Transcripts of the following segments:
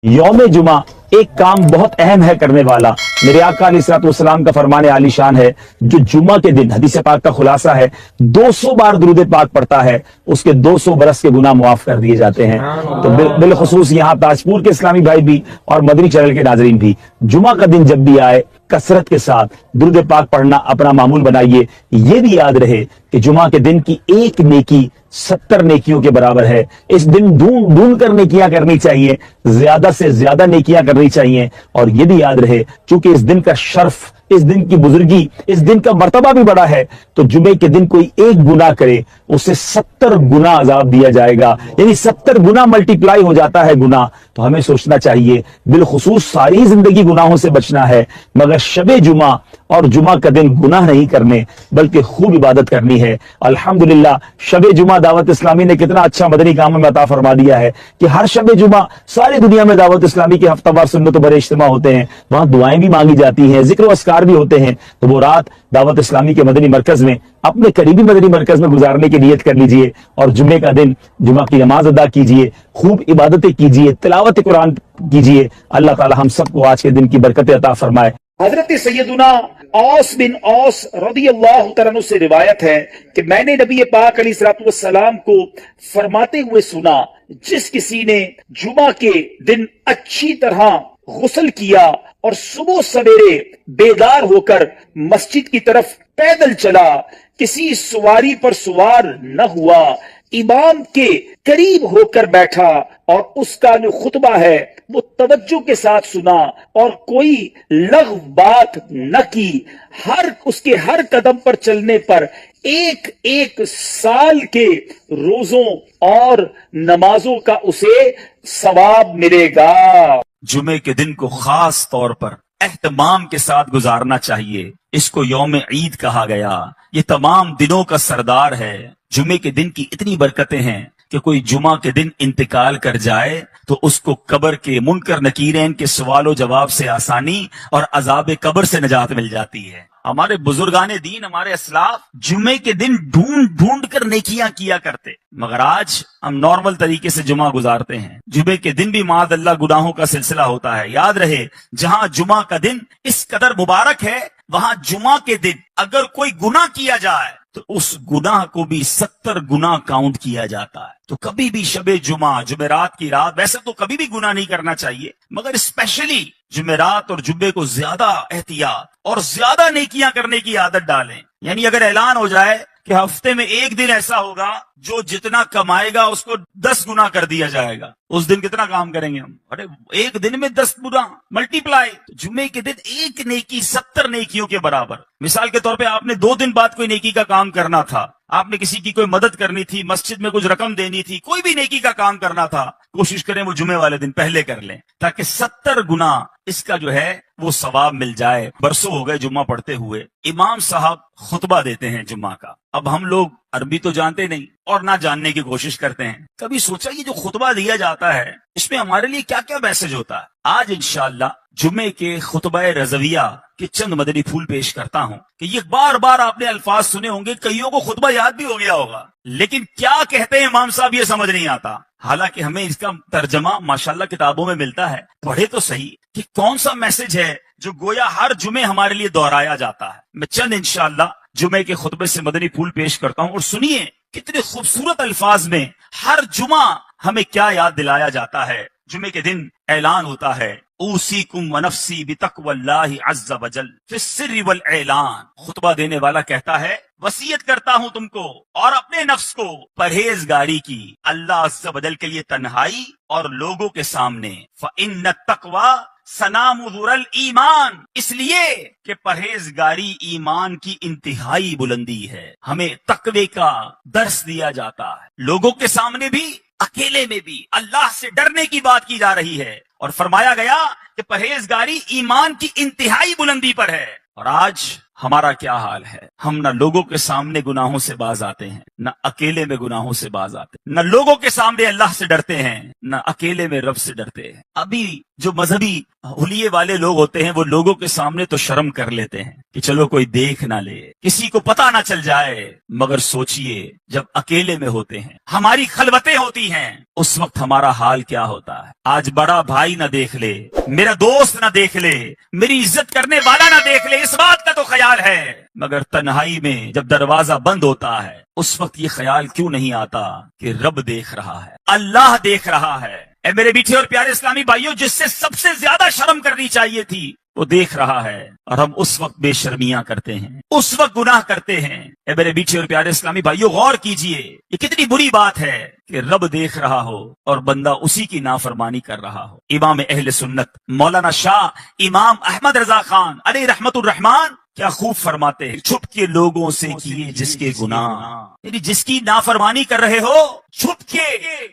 यौम जुमा एक काम बहुत अहम है करने वाला। मेरे आका अलैहिस्सलाम का फरमान आलीशान है, जो जुमा के दिन, हदीस पाक का खुलासा है, 200 बार दुरूद पाक पढ़ता है, उसके 200 बरस के गुनाह मुआफ कर दिए जाते हैं। तो बिलखुसूस यहाँ ताजपुर के इस्लामी भाई भी और मदनी चैनल के नाजरीन भी, जुमा का दिन जब भी आए कसरत के साथ दुरूद पाक पढ़ना अपना मामूल बनाइए। ये भी याद रहे कि जुमा के दिन की एक नेकी 70 नेकियों के बराबर है। इस दिन ढूंढ कर नेकियां करनी चाहिए, ज्यादा से ज्यादा नेकियां करनी चाहिए। और ये भी याद रहे, चूंकि इस दिन का शर्फ, इस दिन की बुजुर्गी, इस दिन का मर्तबा भी बड़ा है, तो जुमे के दिन कोई एक गुनाह करे उसे 70 गुना अजाब दिया जाएगा, यानी 70 गुना मल्टीप्लाई हो जाता है गुनाह। तो हमें सोचना चाहिए, बिलखुसूस सारी जिंदगी गुनाहों से बचना है, मगर शबे जुमा और जुमा का दिन गुनाह नहीं करने बल्कि खूब इबादत करनी है। अल्हम्दुलिल्लाह शबे जुमा दावत इस्लामी ने कितना अच्छा मदनी काम में अता फरमा दिया है कि हर शबे जुमा सारी दुनिया में दावत इस्लामी के हफ्तावार सुन्नत बड़े इज्तिमा होते हैं, वहां दुआएं भी मांगी जाती हैं, जिक्र अस्कार भी होते हैं। तो वो रात दावत इस्लामी के मदनी मरकज में, अपने करीबी मदनी मरकज में गुजारने की नियत कर लीजिए और जुम्मे का दिन जुमा की नमाज अदा कीजिए, खूब इबादतें कीजिए, तिलावत कुरान कीजिए। अल्लाह ताला हम सबको आज के दिन की बरकत अता फरमाए। हजरत सैयदुना औस बिन औस रदियल्लाहु तआला अन्हु से रिवायत है कि मैंने नबी पाक अलैहिस्सलाम को फरमाते हुए सुना, जिस किसी ने जुमा के दिन अच्छी तरह गुस्ल किया और सुबह सवेरे बेदार होकर मस्जिद की तरफ पैदल चला, किसी सवारी पर सवार न हुआ, इमाम के करीब होकर बैठा और उसका जो खुतबा है वो तवज्जो के साथ सुना और कोई लग़व बात न की, उसके हर कदम पर चलने पर एक एक साल के रोजों और नमाजों का उसे सवाब मिलेगा। जुमे के दिन को खास तौर पर एहतमाम के साथ गुजारना चाहिए। इसको यौम ईद कहा गया। ये तमाम दिनों का सरदार है। जुमे के दिन की इतनी बरकतें हैं कि कोई जुमा के दिन इंतकाल कर जाए तो उसको कब्र के मुनकर नकीरैन के सवालो जवाब से आसानी और अजाब कब्र से निजात मिल जाती है। हमारे बुजुर्गाने दीन, हमारे असलाफ जुमे के दिन ढूंढ कर नेकियां किया करते, मगर आज हम नॉर्मल तरीके से जुमा गुजारते हैं। जुमे के दिन भी माद अल्लाह गुनाहों का सिलसिला होता है। याद रहे, जहां जुमा का दिन इस कदर मुबारक है, वहां जुमा के दिन अगर कोई गुनाह किया जाए तो उस गुनाह को भी 70 गुना काउंट किया जाता है। तो कभी भी शबे जुमा, जुमेरात की रात, वैसे तो कभी भी गुनाह नहीं करना चाहिए, मगर स्पेशली जुमेरात और जुम्मे को ज्यादा एहतियात और ज्यादा नेकियां करने की आदत डालें। यानी अगर ऐलान हो जाए कि हफ्ते में एक दिन ऐसा होगा जो जितना कमाएगा उसको 10 गुना कर दिया जाएगा, उस दिन कितना काम करेंगे हम? अरे एक दिन में 10 गुना मल्टीप्लाई। तो जुम्मे के दिन एक नेकी 70 नेकियों के बराबर। मिसाल के तौर पे आपने 2 दिन बाद कोई नेकी का काम करना था, आपने किसी की कोई मदद करनी थी, मस्जिद में कुछ रकम देनी थी, कोई भी नेकी का काम करना था, कोशिश करें वो जुमे वाले दिन पहले कर लें, ताकि 70 गुना इसका जो है वो सवाब मिल जाए। बरसों हो गए जुम्मा पढ़ते हुए। इमाम साहब खुतबा देते हैं जुम्मा का। अब हम लोग अरबी तो जानते नहीं और ना जानने की कोशिश करते हैं। कभी सोचा ये जो खुतबा दिया जाता है इसमें हमारे लिए क्या क्या मैसेज होता है? आज इंशाअल्लाह जुम्मे के खुतबा रज़विया के चंद मदनी फूल पेश करता हूं कि ये बार बार आपने अल्फाज सुने होंगे, कईयों को खुतबा याद भी हो गया होगा, लेकिन क्या कहते हैं इमाम साहब ये समझ नहीं आता। हालांकि हमें इसका तर्जमा माशाल्लाह किताबों में मिलता है, पढ़े तो सही कि कौन सा मैसेज है जो गोया हर जुमे हमारे लिए दोहराया जाता है। मैं चंद इंशाअल्लाह जुमे के खुतबे से मदनी फूल पेश करता हूं और सुनिए कितने खूबसूरत अल्फाज में हर जुमा हमें क्या याद दिलाया जाता है। जुमे के दिन ऐलान होता है, ऊसीकुम व नफ्सी बितक़वल्लाहि अज़्ज़ वजल फिस्सिर्रि वल ऐलान। खुतबा देने वाला कहता है, वसीयत करता हूं तुमको और अपने नफ्स को परहेजगारी की, अल्लाह अज़्ज़ वजल के लिए तन्हाई और लोगों के सामने। फ़इन्न तक़वा सनामुज़ुरल ईमान, इसलिए कि परहेजगारी ईमान की इंतहाई बुलंदी है। हमें तकवे का दर्स दिया जाता है, लोगों के सामने भी अकेले में भी अल्लाह से डरने की बात की जा रही है और फरमाया गया कि परहेजगारी ईमान की इंतहाई बुलंदी पर है। और आज हमारा क्या हाल है? हम न लोगों के सामने गुनाहों से बाज आते हैं, न अकेले में गुनाहों से बाज आते हैं, न लोगों के सामने अल्लाह से डरते हैं, न अकेले में रब से डरते हैं। अभी جو مذہبی حلیے والے لوگ ہوتے ہیں وہ لوگوں کے سامنے تو شرم کر لیتے ہیں کہ چلو کوئی دیکھ نہ لے، کسی کو پتہ نہ چل جائے، مگر سوچئے جب اکیلے میں ہوتے ہیں، ہماری خلوتیں ہوتی ہیں، اس وقت ہمارا حال کیا ہوتا ہے۔ آج بڑا بھائی نہ دیکھ لے، میرا دوست نہ دیکھ لے، میری عزت کرنے والا نہ دیکھ لے، اس بات کا تو خیال ہے، مگر تنہائی میں جب دروازہ بند ہوتا ہے اس وقت یہ خیال کیوں نہیں آتا کہ رب دیکھ رہا ہے، اللہ دیکھ رہا ہے۔ اے میرے میٹھے اور پیارے اسلامی بھائیوں، جس سے سب سے زیادہ شرم کرنی چاہیے تھی وہ دیکھ رہا ہے، اور ہم اس وقت بے شرمیاں کرتے ہیں، اس وقت گناہ کرتے ہیں۔ اے میرے میٹھے اور پیارے اسلامی بھائیوں، غور کیجئے، یہ کتنی بری بات ہے کہ رب دیکھ رہا ہو اور بندہ اسی کی نافرمانی کر رہا ہو۔ امام اہل سنت مولانا شاہ امام احمد رضا خان علیہ رحمت الرحمان کیا خوب فرماتے ہیں، چھپ کے لوگوں سے کیے جس کے گناہ، یعنی جس کی نافرمانی کر رہے ہو، چھپ کے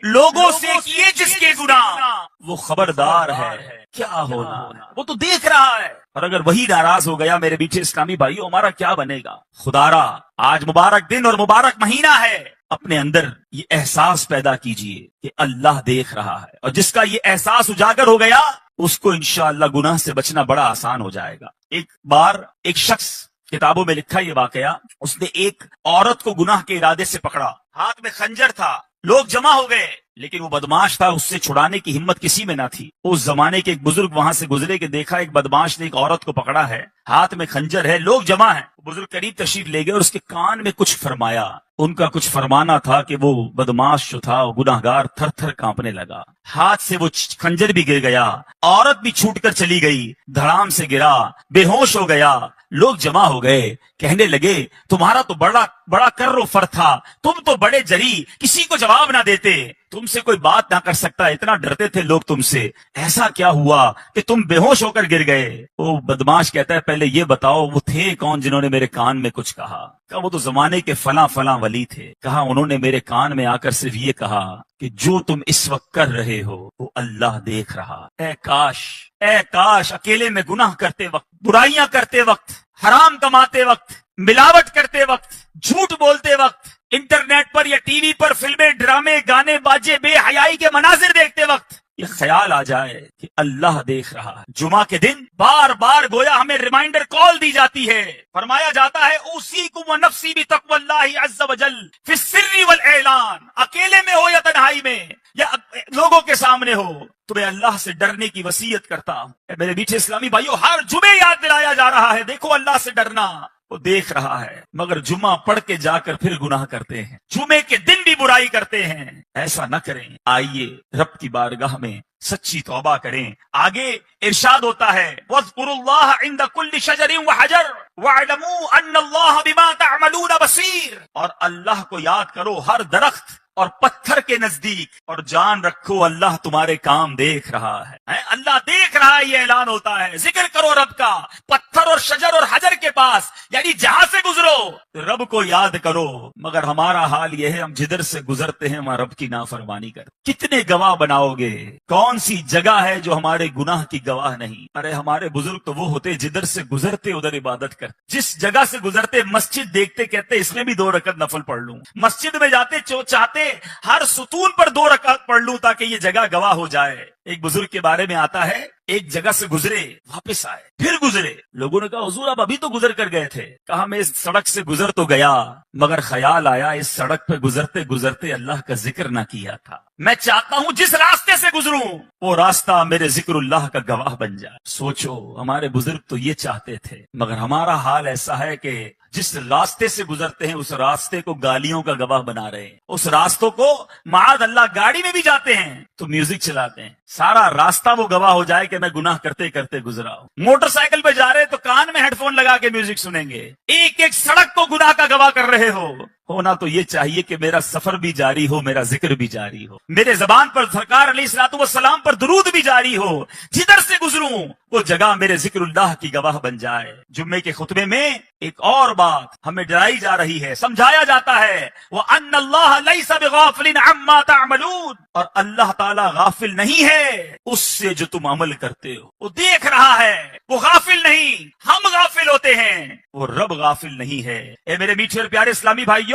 لوگوں سے کیے جس کے گناہ، وہ خبردار ہے کیا ہونا ہے، وہ تو دیکھ رہا ہے۔ اور اگر وہی ناراض ہو گیا میرے میٹھے اسلامی بھائیوں، ہمارا کیا بنے گا؟ خدارا آج مبارک دن اور مبارک مہینہ ہے، اپنے اندر یہ احساس پیدا کیجئے کہ اللہ دیکھ رہا ہے، اور جس کا یہ احساس اجاگر ہو گیا اس کو انشاءاللہ گناہ سے بچنا بڑا آسان ہو جائے گا۔ ایک بار ایک شخص، کتابوں میں لکھا یہ واقعہ، اس نے ایک عورت کو گناہ کے ارادے سے پکڑا، ہاتھ میں خنجر تھا، لوگ جمع ہو گئے، لیکن وہ بدماش تھا، اس سے چھڑانے کی ہمت کسی میں نہ تھی۔ اس زمانے کے ایک بزرگ وہاں سے گزرے کہ دیکھا ایک بدماش نے ایک عورت کو پکڑا ہے، ہاتھ میں خنجر ہے، لوگ جمع ہیں، بزرگ قریب تشریف لے گئے اور اس کے کان میں کچھ فرمایا۔ ان کا کچھ فرمانا تھا کہ وہ بدماش جو تھا، وہ گناہگار تھر تھر کانپنے لگا، ہاتھ سے وہ خنجر بھی گر گیا، عورت بھی چھوٹ کر چلی گئی، دھڑام سے گرا، بے ہوش ہو گیا۔ لوگ جمع ہو گئے، کہنے لگے تمہارا تو بڑا کر و فر تھا، تم تو بڑے جری، کسی کو جواب نہ دیتے، تم سے کوئی بات نہ کر سکتا، اتنا ڈرتے تھے لوگ تم سے، ایسا کیا ہوا کہ تم بے ہوش ہو کر گر گئے؟ وہ بدماش کہتا ہے پہلے یہ بتاؤ وہ تھے کون جنہوں نے میرے کان میں کچھ کہا؟ کہا وہ تو زمانے کے فلاں فلاں ولی تھے۔ کہا انہوں نے میرے کان میں آ کر صرف یہ کہا کہ جو تم اس وقت کر رہے ہو وہ اللہ دیکھ رہا۔ اے کاش اکیلے میں گناہ کرتے وقت، برائیاں کرتے وقت، حرام کماتے وقت، ملاوٹ کرتے وقت، جھوٹ بولتے وقت، انٹرنیٹ پر یا ٹی وی پر فلمیں، ڈرامے، گانے باجے، بے حیائی کے مناظر دیکھتے وقت یہ خیال آ جائے کہ اللہ دیکھ رہا ہے۔ جمعہ کے دن بار بار گویا ہمیں ریمائنڈر کال دی جاتی ہے، فرمایا جاتا ہے اوصیکم ونفسی بتقوی اللہ عز وجل فی السر والاعلان، اکیلے میں ہو یا تنہائی میں یا لوگوں کے سامنے ہو، تمہیں اللہ سے ڈرنے کی وصیت کرتا ہوں۔ میرے میٹھے اسلامی بھائیوں، ہر جمعے یاد دلایا جا رہا ہے دیکھو اللہ سے ڈرنا، وہ دیکھ رہا ہے، مگر جمعہ پڑھ کے جا کر پھر گناہ کرتے ہیں، جمعے کے دن بھی برائی کرتے ہیں۔ ایسا نہ کریں، آئیے رب کی بارگاہ میں سچی توبہ کریں۔ آگے ارشاد ہوتا ہے وَاذْكُرُوا اللَّهَ عِنْدَ كُلِّ شَجَرٍ وَحَجَرٍ وَاعْلَمُوا أَنَّ اللَّهَ بِمَا تَعْمَلُونَ بَصِيرٌ، اور اللہ کو یاد کرو ہر درخت اور پتھر کے نزدیک، اور جان رکھو اللہ تمہارے کام دیکھ رہا ہے۔ اللہ دیکھ رہا ہے، یہ اعلان ہوتا ہے۔ ذکر کرو رب کا، پتھر اور شجر اور حجر کے پاس، یعنی جہاں سے گزرو رب کو یاد کرو۔ مگر ہمارا حال یہ ہے، ہم جدھر سے گزرتے ہیں وہاں رب کی نافرمانی کرتے۔ کتنے گواہ بناؤ گے؟ کون سی جگہ ہے جو ہمارے گناہ کی گواہ نہیں؟ ارے ہمارے بزرگ تو وہ ہوتے جدھر سے گزرتے ادھر عبادت کرتے، جس جگہ سے گزرتے مسجد دیکھتے کہتے اس میں بھی 2 رکعت نفل پڑھ لوں، مسجد میں جاتے چاہتے ہر ستون پر 2 رکعت پڑھ لوں تاکہ یہ جگہ گواہ ہو جائے۔ ایک بزرگ کے بارے میں آتا ہے، ایک جگہ سے گزرے، واپس آئے، پھر گزرے، لوگوں نے کہا حضور آپ ابھی تو گزر کر گئے تھے۔ کہا میں اس سڑک سے گزر تو گیا، مگر خیال آیا اس سڑک پہ گزرتے گزرتے اللہ کا ذکر نہ کیا تھا۔ میں چاہتا ہوں جس راستے سے گزروں وہ راستہ میرے ذکر اللہ کا گواہ بن جائے۔ سوچو ہمارے بزرگ تو یہ چاہتے تھے، مگر ہمارا حال ایسا ہے کہ جس راستے سے گزرتے ہیں اس راستے کو گالیوں کا گواہ بنا رہے ہیں، اس راستوں کو معاذ اللہ گاڑی میں بھی جاتے ہیں تو میوزک چلاتے ہیں، سارا راستہ وہ گواہ ہو جائے کہ میں گناہ کرتے کرتے گزرا ہوں۔ موٹر سائیکل پہ جا رہے تو کان میں ہیڈ فون لگا کے میوزک سنیں گے، ایک ایک سڑک کو گناہ کا گواہ کر رہے ہو۔ ہونا تو یہ چاہیے کہ میرا سفر بھی جاری ہو، میرا ذکر بھی جاری ہو، میرے زبان پر سرکار علیہ الصلوۃ والسلام پر درود بھی جاری ہو، جدھر سے گزروں وہ جگہ میرے ذکر اللہ کی گواہ بن جائے۔ جمعے کے خطبے میں ایک اور بات ہمیں ڈرائی جا رہی ہے، سمجھایا جاتا ہے وَأَنَّ اللَّهَ لَيْسَ بِغَافِلٍ عَمَّا تَعْمَلُونَ، اور اللہ تعالیٰ غافل نہیں ہے اس سے جو تم عمل کرتے ہو، وہ دیکھ رہا ہے، وہ غافل نہیں، ہم غافل ہوتے ہیں، وہ رب غافل نہیں ہے۔ اے میرے میٹھے اور پیارے اسلامی بھائیوں،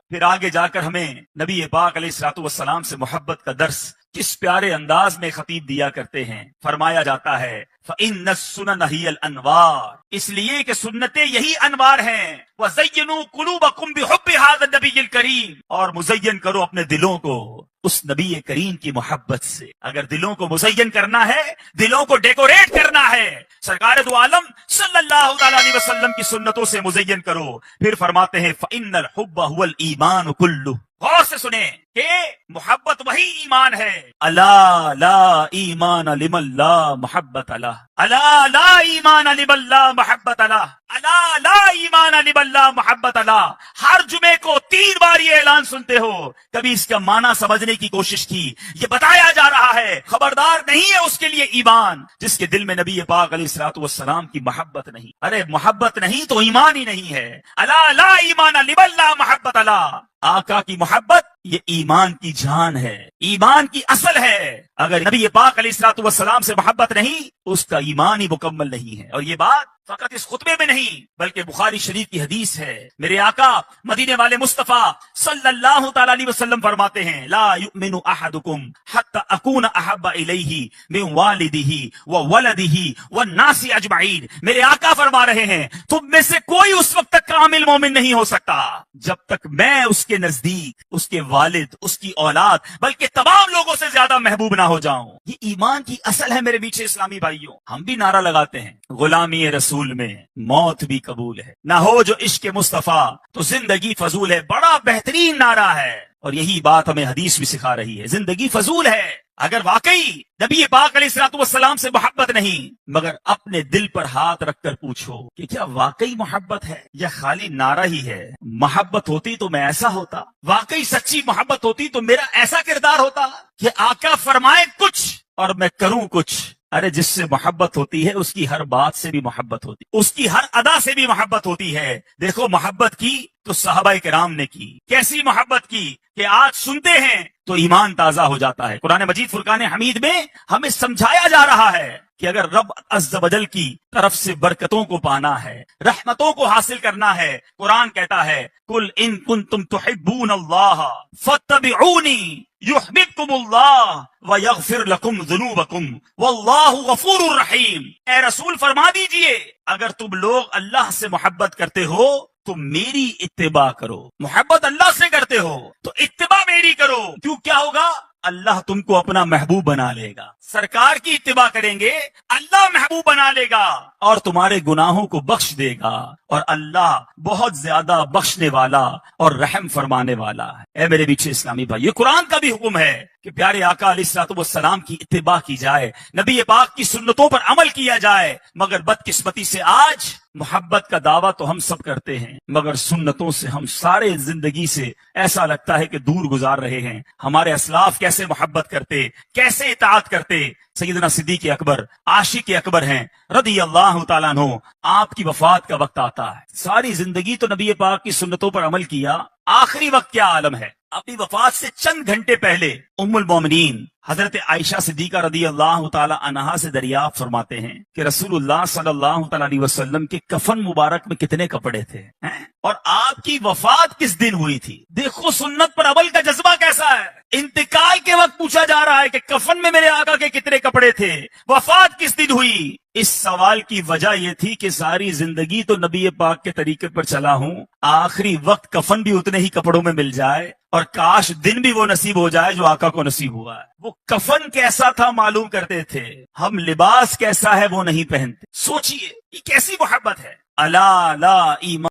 پھر آگے جا کر ہمیں نبی پاک علیہ الصلوۃ والسلام سے محبت کا درس किस प्यारे अंदाज में खतीब दिया करते हैं। फरमाया जाता है फ़इन्न अस्सुनन हियल अनवार, इसलिए कि सुन्नतें यही अनवार हैं। वज़य्यनू कुलूबकुम बिहुब्बि हाज़ा नबिय्यिल करीम, और मुज़य्यन करो अपने दिलों को उस नबी करीम की मोहब्बत से। अगर दिलों को मुज़य्यन करना है, दिलों को डेकोरेट करना है, सरकार दो आलम सल्लल्लाहु अलैहि वसल्लम की सुन्नतों से मुज़य्यन करो। फिर फरमाते हैं फ़इन्नल हुब्ब हुवल ईमान कुल्लुह। गौर से सुने कि मोहब्बत वही ईमान है। अला ला ईमान लिमन ला मोहब्बत अला, अला ला ईमान लिमन ला मोहब्बत अला, अला ला ईमान लिमन ला मोहब्बत अला। हर जुमे को 3 बार ये ऐलान सुनते हो, कभी इसका माना समझने की कोशिश की? ये बताया जा रहा है खबरदार नहीं है उसके लिए ईमान जिसके दिल में नबी पाक अलैहिस्सलातु वस्सलाम की मोहब्बत नहीं। अरे मोहब्बत नहीं तो ईमान ही नहीं है। अला ला ईमान लिमन ला मोहब्बत अला, आका की मोहब्बत ये ईमान की जान है, ईमान की असल है। अगर नबी पाक अलैहिस्सलातु वस्सलाम से मोहब्बत नहीं, उसका ईमान ही मुकम्मल नहीं है। और ये बात फकत इस खुतबे में नहीं बल्कि बुखारी शरीफ की हदीस है। मेरे आका मदीने वाले मुस्तफा सल्लल्लाहु तआला अलैहि वसल्लम फरमाते हैं, ला युमिनु अहदुकुम हत्ता अकून अहब्बा इलैहि मिन वालिदिही व वलदिही व नासी अजमाइन। मेरे आका फरमा रहे हैं, तुम में से कोई उस वक्त तक कामिल मोमिन नहीं हो सकता जब तक मैं उसके नजदीक, उसके वालिद, उसकी औलाद, बल्कि तमाम लोगों से ज्यादा महबूब ना हो जाऊं। ये ईमान की असल है मेरे पीछे इस्लामी भाइयों। हम भी नारा लगाते हैं गुलामी रसूल में मौत भी कबूल है, ना हो जो इश्क मुस्तफा तो जिंदगी फजूल है। बड़ा बेहतरीन नारा है और यही बात हमें हदीस भी सिखा रही है। जिंदगी फजूल है अगर वाकई नबी पाक अलैहिस्सलातु वस्सलाम से मोहब्बत नहीं, मगर अपने दिल पर हाथ रखकर पूछो कि क्या वाकई मोहब्बत है या खाली नारा ही है। मोहब्बत होती तो मैं ऐसा होता, वाकई सच्ची मोहब्बत होती तो मेरा ऐसा किरदार होता कि आका फरमाए कुछ और मैं करूं कुछ। अरे जिससे मोहब्बत होती है उसकी हर बात से भी मोहब्बत होती, उसकी हर अदा से भी मोहब्बत होती है। देखो मोहब्बत की तो सहाबाए किराम ने की, कैसी मोहब्बत की कि आज सुनते हैं तो ईमान ताजा हो जाता है। कुरान मजीद फुरकान हमीद में हमें समझाया जा रहा है कि अगर रब अज़्ज़ वजल की तरफ से बरकतों को पाना है, रहमतों को हासिल करना है, कुरान कहता है कुल इन कुंतुम तुहिब्बून अल्लाह फत्तबिऊनी युहब्बुकुमुल्लाह व यगफिर लकुम ज़ुनूबकुम वल्लाहु गफूरुर रहीम। ए रसूल फरमा दीजिए, अगर तुम लोग अल्लाह से मोहब्बत करते हो तो मेरी इत्तिबा करो। मोहब्बत अल्लाह से करते हो तो इत्तिबा मेरी करो। क्यों, क्या होगा? अल्लाह तुमको अपना महबूब बना लेगा। सरकार की इत्तिबा करेंगे, अल्लाह महबूब बना लेगा और तुम्हारे गुनाहों को बख्श देगा। और अल्लाह बहुत ज्यादा बख्शने वाला और रहम फरमाने वाला है। ए मेरे पीछे इस्लामी भाई, ये कुरान का भी हुक्म है कि प्यारे आका अलैहिस्सलातु वस्सलाम की इत्तिबा की जाए, नबी पाक की सुन्नतों पर अमल किया जाए। मगर बदकिस्मती से आज मोहब्बत का दावा तो हम सब करते हैं, मगर सुन्नतों से हम सारे जिंदगी से ऐसा लगता है कि दूर गुजार रहे हैं। हमारे असलाफ कैसे मोहब्बत करते, कैसे इताअत करते। सैयदना सिद्दीक़ अकबर आशिक अकबर हैं रदी अल्लाह तआला अन्हु। आपकी वफात का वक्त आता है, सारी जिंदगी तो नबी पाक की सुन्नतों पर अमल किया, आखिरी वक्त क्या आलम है। अपनी वफात से चंद घंटे पहले उम्मुल मोमिनीन हजरत आयशा सिद्दीका रदी अल्लाह तआला अन्हा से दरियाफ्त फरमाते हैं कि रसूलुल्लाह सल्लल्लाहु अलैहि वसल्लम के कफन मुबारक में कितने कपड़े थे और आपकी वफात किस दिन हुई थी। देखो सुन्नत पर अमल का जज्बा कैसा है। इंतकाल के वक्त पूछा जा रहा है कि कफन में मेरे आका के कितने कपड़े थे, वफात किस दिन हुई। इस सवाल की वजह यह थी कि सारी जिंदगी तो नबी पाक के तरीके पर चला हूं, आखिरी वक्त कफन भी उतने ही कपड़ों में मिल जाए और काश दिन भी वो नसीब हो जाए जो आका को नसीब हुआ है। वो कफन कैसा था मालूम करते थे, हम लिबास कैसा है वो नहीं पहनते। सोचिए ये कैसी मोहब्बत है। अला ला ईमान